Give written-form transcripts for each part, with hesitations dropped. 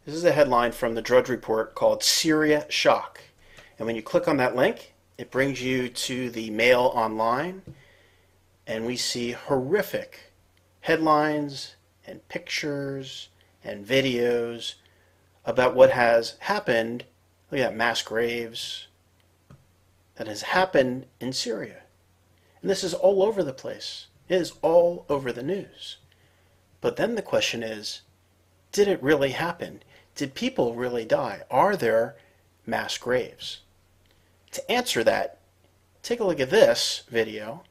This is a headline from the Drudge Report called Syria Shock. And when you click on that link, it brings you to the Mail Online, and we see horrific headlines and pictures and videos about what has happened. Look at that, mass graves that has happened in Syria. And this is all over the place. It is all over the news. But then the question is, did it really happen? Did people really die? Are there mass graves? To answer that, take a look at this video,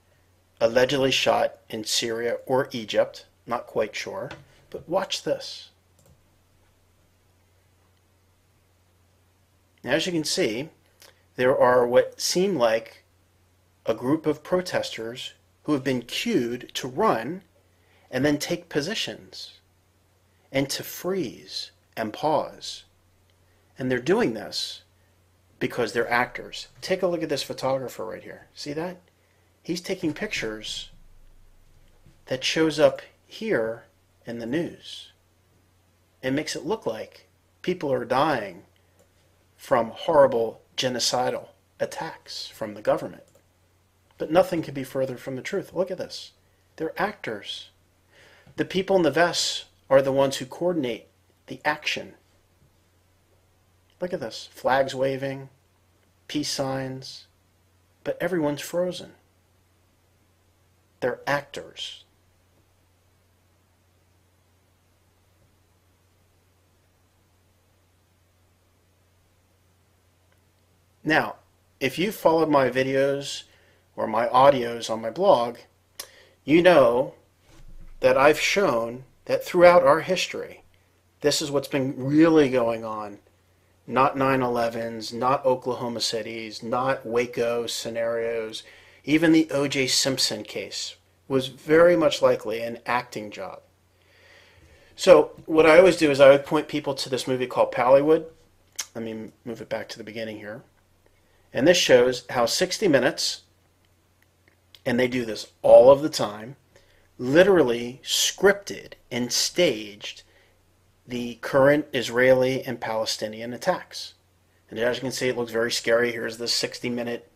allegedly shot in Syria or Egypt, not quite sure, but watch this. Now, as you can see, there are what seem like a group of protesters who have been cued to run and then take positions and to freeze and pause. And they're doing this because they're actors. Take a look at this photographer right here. See that? He's taking pictures that shows up here in the news. It makes it look like people are dying from horrible genocidal attacks from the government. But nothing could be further from the truth. Look at this. They're actors. The people in the vests are the ones who coordinate the action. Look at this. Flags waving, peace signs, but everyone's frozen. They're actors. Now, if you followed my videos or my audios on my blog, you know that I've shown that throughout our history, this is what's been really going on. Not 9/11s, not Oklahoma Cities, not Waco scenarios. Even the O.J. Simpson case was very much likely an acting job. So what I always do is I would point people to this movie called Pallywood. Let me move it back to the beginning here. And this shows how 60 Minutes, and they do this all of the time, literally scripted and staged the current Israeli and Palestinian attacks. And as you can see, it looks very scary. Here's the 60-minute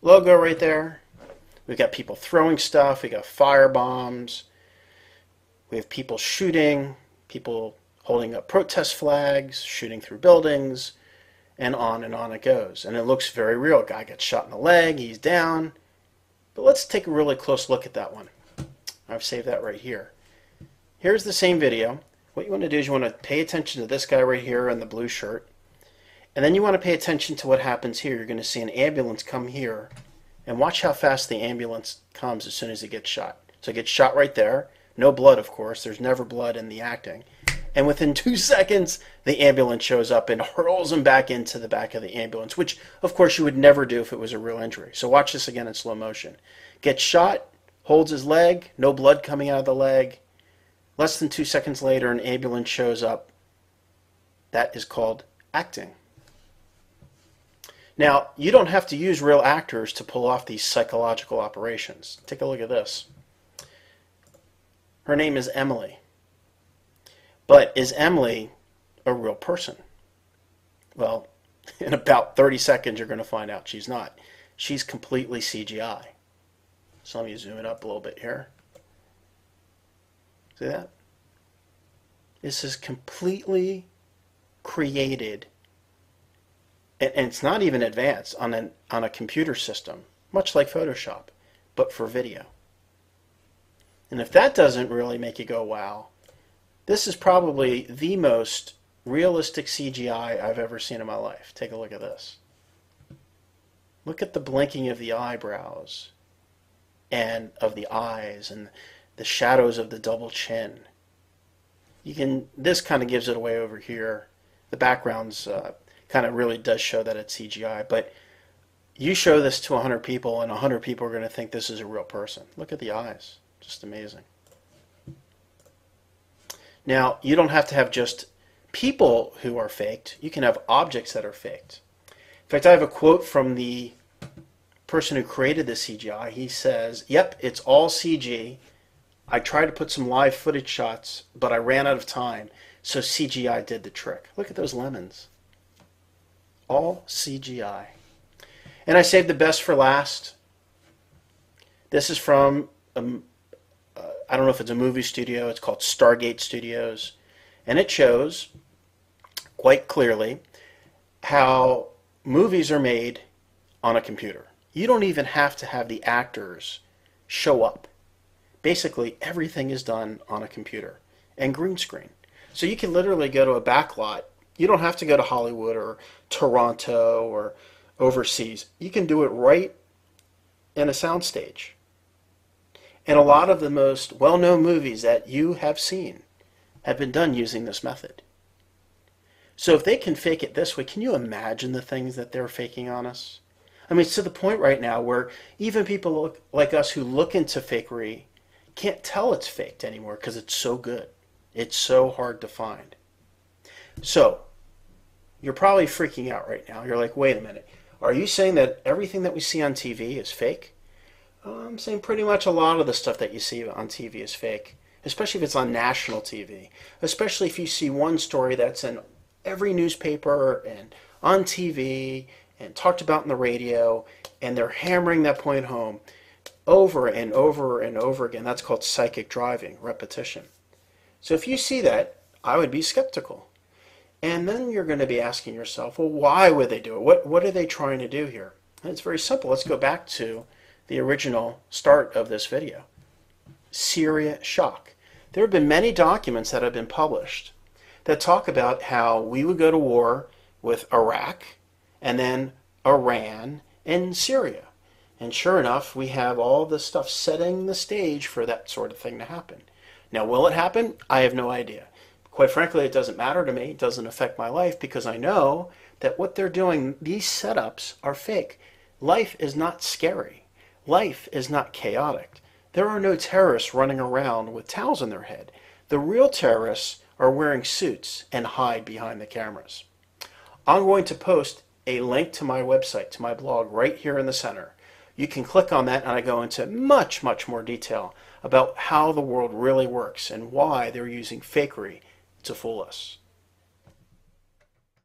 logo right there. We've got people throwing stuff. We got fire bombs. We have people shooting, people holding up protest flags, shooting through buildings, and on it goes. And it looks very real. A guy gets shot in the leg. He's down. But let's take a really close look at that one. I've saved that right here. Here's the same video. What you want to do is you want to pay attention to this guy right here in the blue shirt. And then you want to pay attention to what happens here. You're going to see an ambulance come here. And watch how fast the ambulance comes as soon as it gets shot. So it gets shot right there. No blood, of course. There's never blood in the acting. And within 2 seconds, the ambulance shows up and hurls him back into the back of the ambulance, which, of course, you would never do if it was a real injury. So watch this again in slow motion. Gets shot, holds his leg, no blood coming out of the leg. Less than 2 seconds later, an ambulance shows up. That is called acting. Now, you don't have to use real actors to pull off these psychological operations. Take a look at this. Her name is Emily. But is Emily a real person? Well, in about 30 seconds, you're going to find out she's not. She's completely CGI. So let me zoom it up a little bit here. See that? This is completely created, and it's not even advanced on a computer system, much like Photoshop, but for video. And if that doesn't really make you go, wow, this is probably the most realistic CGI I've ever seen in my life. Take a look at this. Look at the blinking of the eyebrows and of the eyes and the shadows of the double chin. This kind of gives it away over here. The background's kind of really does show that it's CGI, but you show this to 100 people and 100 people are going to think this is a real person. Look at the eyes. Just amazing. Now, you don't have to have just people who are faked. You can have objects that are faked. In fact, I have a quote from the person who created the CGI. He says, yep, it's all CG. I tried to put some live footage shots, but I ran out of time, so CGI did the trick. Look at those lemons. All CGI. And I saved the best for last. This is from, I don't know if it's a movie studio. It's called Stargate Studios. And it shows quite clearly how movies are made on a computer. You don't even have to have the actors show up. Basically, everything is done on a computer and green screen. So you can literally go to a backlot. You don't have to go to Hollywood or Toronto or overseas. You can do it right in a soundstage. And a lot of the most well-known movies that you have seen have been done using this method. So if they can fake it this way, can you imagine the things that they're faking on us? I mean, it's to the point right now where even people like us who look into fakery can't tell it's faked anymore because it's so good. It's so hard to find. So, you're probably freaking out right now. You're like, wait a minute. Are you saying that everything that we see on TV is fake? I'm saying pretty much a lot of the stuff that you see on TV is fake, especially if it's on national TV. Especially if you see one story that's in every newspaper and on TV and talked about in the radio, and they're hammering that point home over and over and over again. That's called psychic driving, repetition. So if you see that, I would be skeptical. And then you're going to be asking yourself, well, why would they do it? What are they trying to do here? And it's very simple. Let's go back to the original start of this video. Syria shock. There have been many documents that have been published that talk about how we would go to war with Iraq and then Iran and Syria. And sure enough, we have all this stuff setting the stage for that sort of thing to happen. Now, will it happen? I have no idea. Quite frankly, it doesn't matter to me. It doesn't affect my life because I know that what they're doing, these setups are fake. Life is not scary. Life is not chaotic. There are no terrorists running around with towels on their head. The real terrorists are wearing suits and hide behind the cameras. I'm going to post a link to my website, to my blog, right here in the center. You can click on that and I go into much, much more detail about how the world really works and why they're using fakery to fool us.